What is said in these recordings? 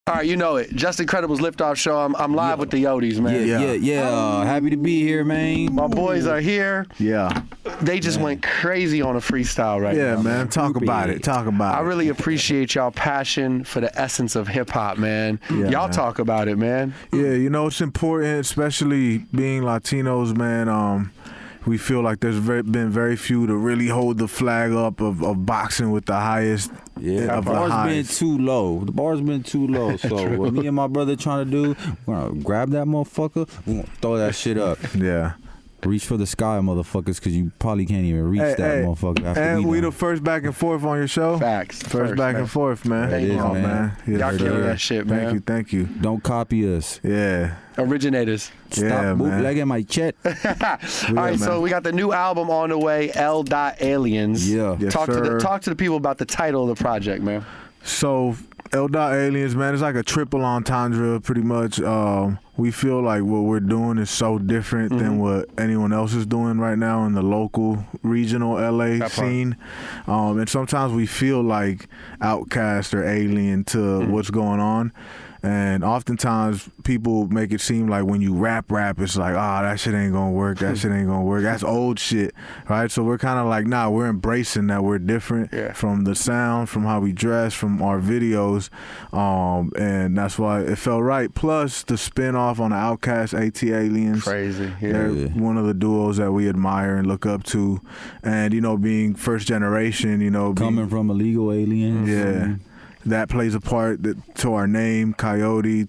All right, you know it. Just Incredible's Liftoff Show. I'm live with the Yotes, man. Yeah. Happy to be here, man. My boys are here. Yeah. They just went crazy on a freestyle right now. Yeah, man. Talk about it. I really appreciate y'all passion for the essence of hip hop, man. Yeah, y'all man. talk about it, man. Yeah, you know, it's important, especially being Latinos, man. We feel like there's been very few to really hold the flag up of boxing with the highest. Yeah, of the bar's the been highest. too low. The bar's been too low. So what me and my brother trying to do, we're gonna grab that motherfucker, we're gonna throw that shit up. Yeah. Reach for the sky, motherfuckers, because you probably can't even reach that motherfucker after and we done. the first back and forth on your show. Facts. First back man. and forth, man. Thank you, man. Yeah, Y'all for killing sure. that shit, man. Thank you. Don't copy us. Yeah. Originators. Stop Yeah, man. bootlegging my chat. All right, so we got the new album on the way, L.Aliens. Yeah. Yes, talk sir. to the people about the title of the project, man. So, L.Aliens, man, it's like a triple entendre, pretty much. We feel like what we're doing is so different than what anyone else is doing right now in the local, regional LA scene. And sometimes we feel like outcast or alien to what's going on. And oftentimes people make it seem like when you rap, it's like, that shit ain't gonna work. That shit ain't gonna work. That's old shit, right? So we're kind of like, nah, we're embracing that we're different from the sound, from how we dress, from our videos. And that's why it felt right. Plus the spin-off on the Outkast, L.Aliens. Crazy. They're one of the duos that we admire and look up to. And, you know, being first generation, you know. Coming from illegal aliens. Yeah. That plays a part to our name, Coyote.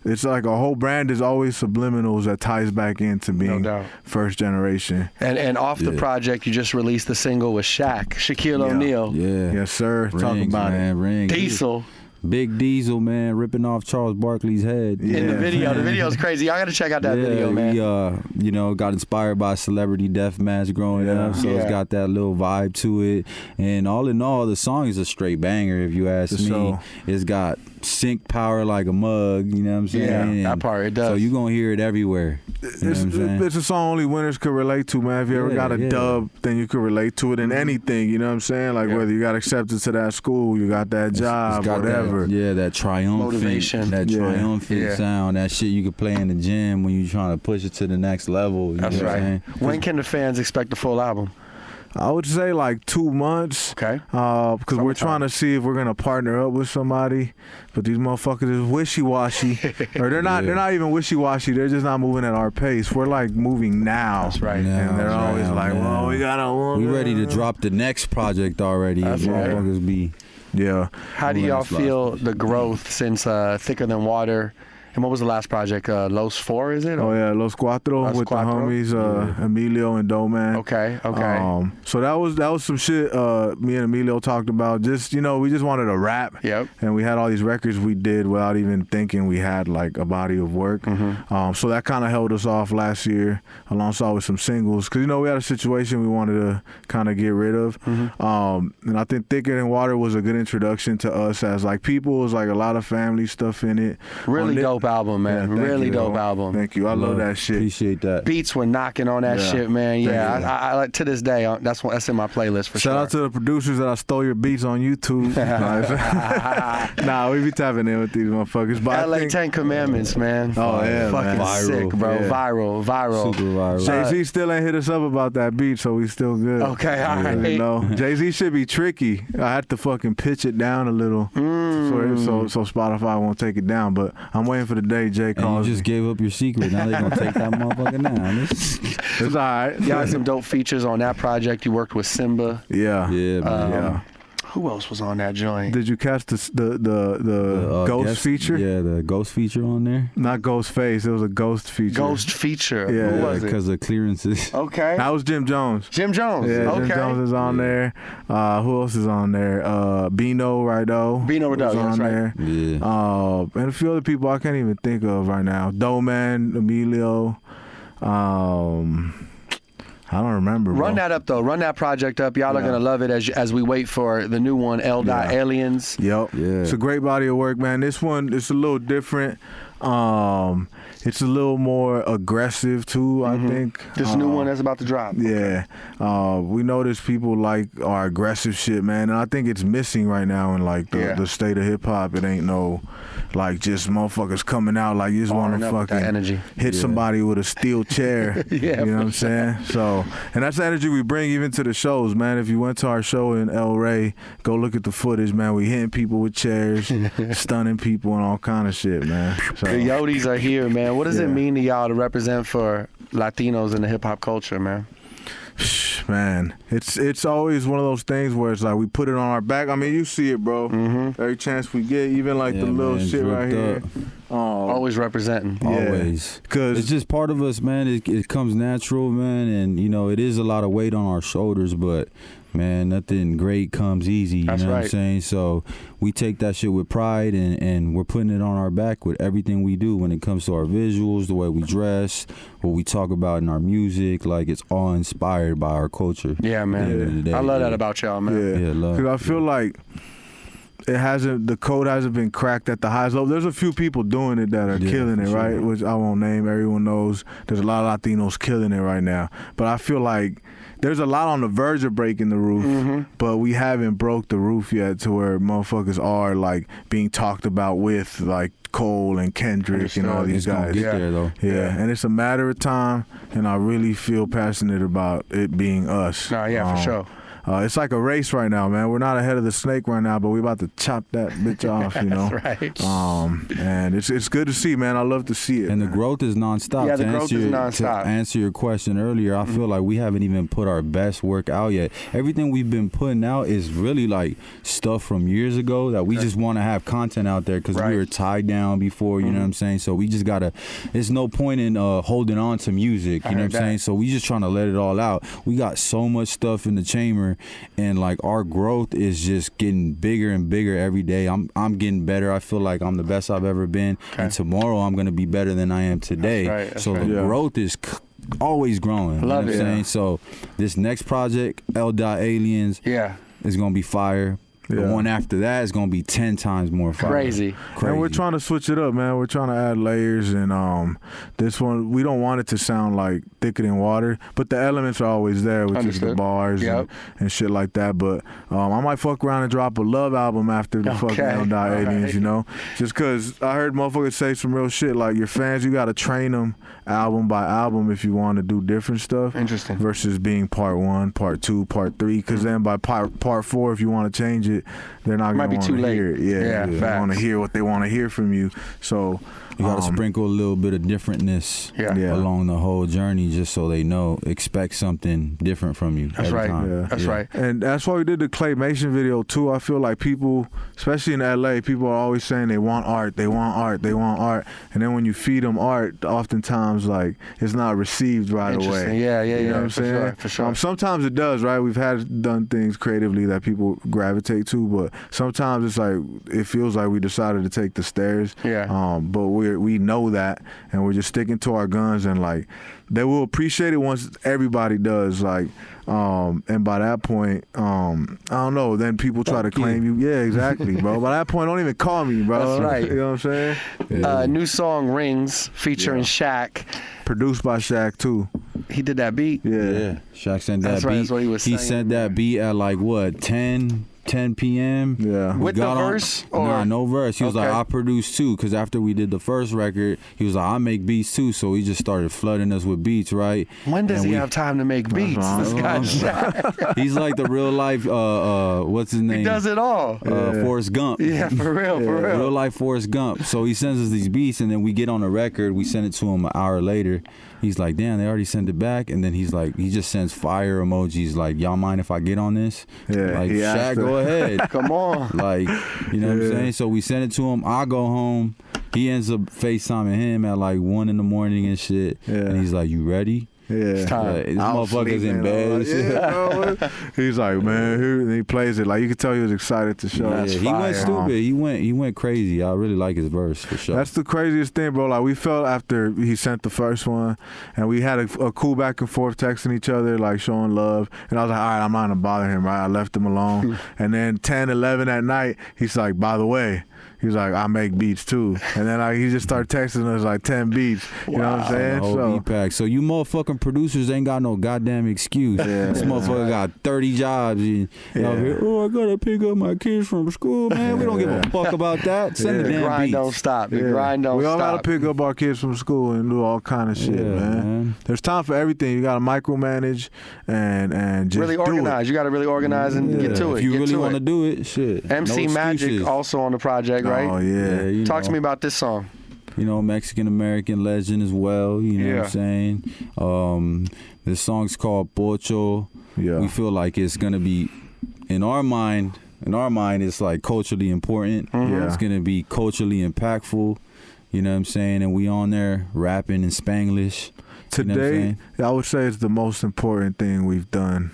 It's like a whole brand is always subliminals that ties back into being first generation. And off the project, you just released the single with Shaq, Shaquille O'Neal. Yeah. Yes, sir. Rings, Talk about man, it. Rings. Diesel. Big Diesel, man, ripping off Charles Barkley's head. In the video. The video's crazy. Y'all got to check out that video, man. We, you know, got inspired by Celebrity Deathmatch growing up, so it's got that little vibe to it. And all in all, the song is a straight banger, if you ask me. So, it's got sync power like a mug, you know what I'm saying? Yeah, and that part, it does. So you're going to hear it everywhere. It's a song only winners could relate to, man. If you ever got a dub, then you could relate to it in anything, you know what I'm saying? Like whether you got accepted to that school, you got that job, got whatever. That triumphant, motivation. That triumphant sound, that shit you could play in the gym when you're trying to push it to the next level. You That's know what I'm right. saying? When can the fans expect the full album? I would say like 2 months. Okay. Because we're trying to see if we're gonna partner up with somebody, but these motherfuckers is wishy-washy, or they're not. They're not even wishy-washy. They're just not moving at our pace. We're like moving now. That's right. And they're always like, well, we gotta. We ready to drop the next project already. That's right. Motherfuckers be. Yeah. How do y'all feel the growth since Thicker Than Water? And what was the last project? Los 4, is it? Oh yeah, Los Cuatro Los with Cuatro? the homies Emilio and Doman. Okay. So that was some shit me and Emilio talked about. Just, you know, we just wanted to rap. Yep. And we had all these records we did without even thinking we had like a body of work. So that kind of held us off last year, alongside with some singles, because, you know, we had a situation we wanted to kind of get rid of. And I think Thicker Than Water was a good introduction to us as like people. It was like a lot of family stuff in it. Really dope album, man. Yeah, really you, dope album. Thank you. I love that shit. Appreciate that. Beats were knocking on that shit, man. Yeah, I like to this day. That's in my playlist for sure. Shout out to the producers that I stole your beats on YouTube. Nah, we be tapping in with these motherfuckers. But LA 10 Commandments, man. Oh, yeah, fucking man. sick, bro. Yeah. Viral. Super viral. Jay-Z still ain't hit us up about that beat, so we still good. Okay, all right. You know, Jay-Z should be tricky. I had to fucking pitch it down a little so Spotify won't take it down. But I'm waiting for the day Jay And calls you just me. gave up your secret. Now they gonna take that motherfucker down. It's all right. Y'all had some dope features on that project. You worked with Simba. Yeah. Yeah, man. Yeah. Who else was on that joint? Did you catch the ghost guest- feature? Yeah, the ghost feature on there. Not ghost face. It was a ghost feature. Ghost feature. Yeah. Who was it? Because of clearances. Okay. That was Jim Jones. Jim Jones. Yeah, okay. Jim Jones is on there. Who else is on there? Bino Rideau. Bino Rideau, is yeah, on that's right. there. Yeah. And a few other people I can't even think of right now. Doman, Emilio. I don't remember. Run bro. that up though. Run that project up. Y'all are gonna love it as we wait for the new one, L.Aliens. Yep. Yeah. It's a great body of work, man. This one, it's a little different. It's a little more aggressive too, I think. This new one that's about to drop. Yeah. We notice people like our aggressive shit, man. And I think it's missing right now in like the state of hip hop. It ain't no like just motherfuckers coming out like you just want to fucking energy. hit somebody with a steel chair. Yeah, you know what I'm saying? So, and that's the energy we bring even to the shows, man. If you went to our show in El Rey, go look at the footage, man. We hitting people with chairs, stunning people and all kind of shit, man. So, Coyotes are here, man. What does it mean to y'all to represent for Latinos in the hip hop culture, man? Man, it's always one of those things where it's like we put it on our back. I mean, you see it, bro. Every chance we get, even like the little shit right here. Always representing. Always. Cause it's just part of us, man. It comes natural, man. And, you know, it is a lot of weight on our shoulders, but, man, nothing great comes easy. You know what I'm saying? So we take that shit with pride and we're putting it on our back with everything we do when it comes to our visuals, the way we dress, what we talk about in our music. Like, it's all inspired by our culture. Yeah, man. I love that about y'all, man. Yeah, love. Because I feel like the code hasn't been cracked at the highest level. There's a few people doing it that are killing it, right? Which I won't name. Everyone knows there's a lot of Latinos killing it right now. But I feel like there's a lot on the verge of breaking the roof, but we haven't broke the roof yet to where motherfuckers are like being talked about with like Cole and Kendrick and all these guys. Get there, though. Yeah, and it's a matter of time, and I really feel passionate about it being us. Nah, for sure. It's like a race right now, man. We're not ahead of the snake right now, but we're about to chop that bitch off, you know. That's right. And it's good to see, man. I love to see it. And man. the growth is nonstop. Yeah, the growth is nonstop. To answer your question earlier, I feel like we haven't even put our best work out yet. Everything we've been putting out is really like stuff from years ago that we just want to have content out there because we were tied down before, you know what I'm saying? So we just got to, there's no point in holding on to music, you know what I'm saying? So we just trying to let it all out. We got so much stuff in the chamber, and like our growth is just getting bigger and bigger every day. I'm getting better. I feel like I'm the best I've ever been, and tomorrow I'm gonna be better than I am today. That's the growth is always growing. I love you know what I'm saying? So this next project, L.Aliens, is gonna be fire. The one after that is gonna be 10 times more fire. Crazy. And we're trying to switch it up, man. We're trying to add layers, and this one we don't want it to sound like thicker than water, but the elements are always there, which is the bars and shit like that. But I might fuck around and drop a love album after the fucking L.Aliens, you know, just because I heard motherfuckers say some real shit like your fans, you gotta train them album by album if you want to do different stuff. Interesting. Versus being part 1, part 2, part 3, because then by part 4, if you want to change it, they're not going to want to hear it. They want to hear what they want to hear from you. So you got to sprinkle a little bit of differentness along the whole journey, just so they know, expect something different from you. That's right. That's right. And that's why we did the claymation video too. I feel like people, especially in LA, people are always saying they want art, they want art, they want art, and then when you feed them art, oftentimes like it's not received right away. Yeah. You know what I'm saying? For sure. Sometimes it does, right? We've done things creatively that people gravitate to, but sometimes it's like it feels like we decided to take the stairs. But we know that, and we're just sticking to our guns, and like they will appreciate it once everybody does. Like, and by that point, I don't know. Then people try to claim you. Yeah, exactly, bro. By that point, don't even call me, bro. That's right. You know what I'm saying? New song Rings featuring Shaq. Produced by Shaq too. He did that beat. Yeah. Shaq sent that beat. That's what he was saying. He sent that beat at like what 10 p.m. Yeah. With the verse? Nah, no verse. He was like, I produced too, because after we did the first record, he was like, I make beats too. So he just started flooding us with beats, right? When does he have time to make beats? This guy's Shaq. He's like the real life, what's his name? He does it all. Forrest Gump. Yeah, for real. Real life Forrest Gump. So he sends us these beats, and then we get on the record. We send it to him an hour later. He's like, damn, they already sent it back. And then he's like, he just sends fire emojis like, y'all mind if I get on this? Yeah, like, Shaq, go ahead. Come on. Like, you know what I'm saying? So we send it to him. I go home. He ends up FaceTiming him at like 1 in the morning and shit. And he's like, you ready? Yeah. It's time. Like, this I was motherfucker's in sleeping, bed. and shit. Yeah, bro. He's like, man, and he plays it like you could tell he was excited to show. That's Yeah, he went fire. stupid. He went crazy. I really like his verse for sure. That's the craziest thing, bro. Like we felt after he sent the first one, and we had a cool back and forth texting each other, like showing love. And I was like, all right, I'm not gonna bother him, right? I left him alone. And then 10, 11 at night, he's like, by the way. He's like, I make beats too. And then like he just started texting us like 10 beats. You know what I'm saying? The whole beat pack. So you motherfucking producers ain't got no goddamn excuse. This motherfucker got 30 jobs. And y'all here, oh, I gotta pick up my kids from school, man. We don't give a fuck about that. Send the The damn grind beats. don't stop. The grind don't we all stop. gotta pick up our kids from school and do all kind of shit, Yeah, man. There's time for everything. You gotta micromanage and just really do organize. it. You got to really organize and get to it. If you Get really to want to it. do it, shit. MC no Magic excuses. also on the project, right? Oh yeah. you Talk to know. me about this song. You know, Mexican American legend as well. You know what I'm saying? This song's called Pocho. Yeah. We feel like it's gonna be in our mind. It's like culturally important. Yeah. It's gonna be culturally impactful. You know what I'm saying? And we on there rapping in Spanglish. You know what I'm Today, saying? I would say it's the most important thing we've done,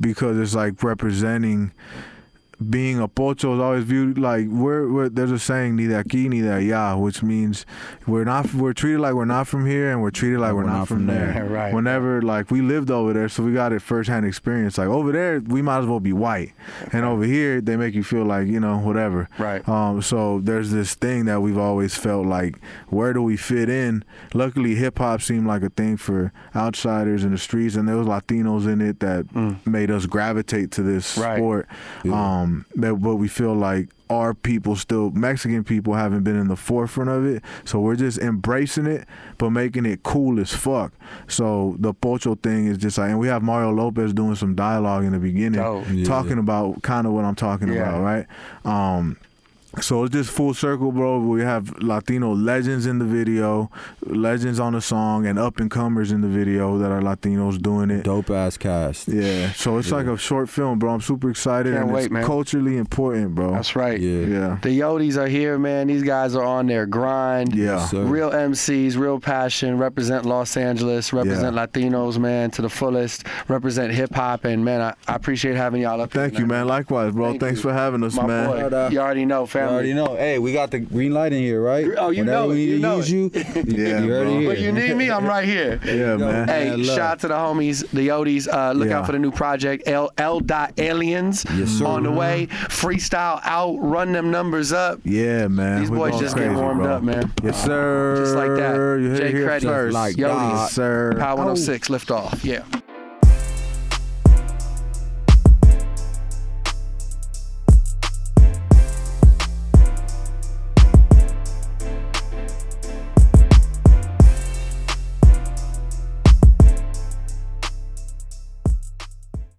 because it's like representing. Being a pocho is always viewed like we're there's a saying ni de aquí ni de allá, which means we're treated like we're not from here and we're treated like we're not from there. Right. Whenever like we lived over there, so we got it firsthand experience. Like over there, we might as well be white, and over here they make you feel like whatever. Right. So there's this thing that we've always felt like, where do we fit in? Luckily, hip hop seemed like a thing for outsiders in the streets, and there was Latinos in it that made us gravitate to this sport. But we feel like our people still, Mexican people haven't been in the forefront of it, so we're just embracing it, but making it cool as fuck. So the Pocho thing is just like, and we have Mario Lopez doing some dialogue in the beginning, talking about kind of what I'm talking about, right? So it's just full circle, bro. We have Latino legends in the video, legends on the song, and up-and-comers in the video that are Latinos doing it. Dope-ass cast. Yeah. So it's like a short film, bro. I'm super excited. Can't and wait, it's man. culturally important, bro. That's right. Yeah. The Yotes are here, man. These guys are on their grind. Yeah. Yes, sir. Real MCs, real passion, represent Los Angeles, represent Latinos, man, to the fullest, represent hip-hop, and, man, I appreciate having y'all up here. Thank you, man. Likewise, bro. Thank Thanks you. for having us, My man. boy. You already know, You family. already know. Hey, we got the green light in here, right? Oh, you Whenever know it. we need You to know use it. you. Yeah, you already bro. here. But you need me, I'm right here. Yeah, man. Hey, Man, love. shout out to the homies, the Yotes. Look out for the new project, L.Aliens. Yes, sir. On the way. Freestyle out, run them numbers up. Yeah, man. These We're boys going just crazy, get warmed bro. up, man. Yes, sir. Just like that. You heard Jay it here Creddy, first. Like Yotes, that. Yes, sir. Power 106, lift off. Yeah.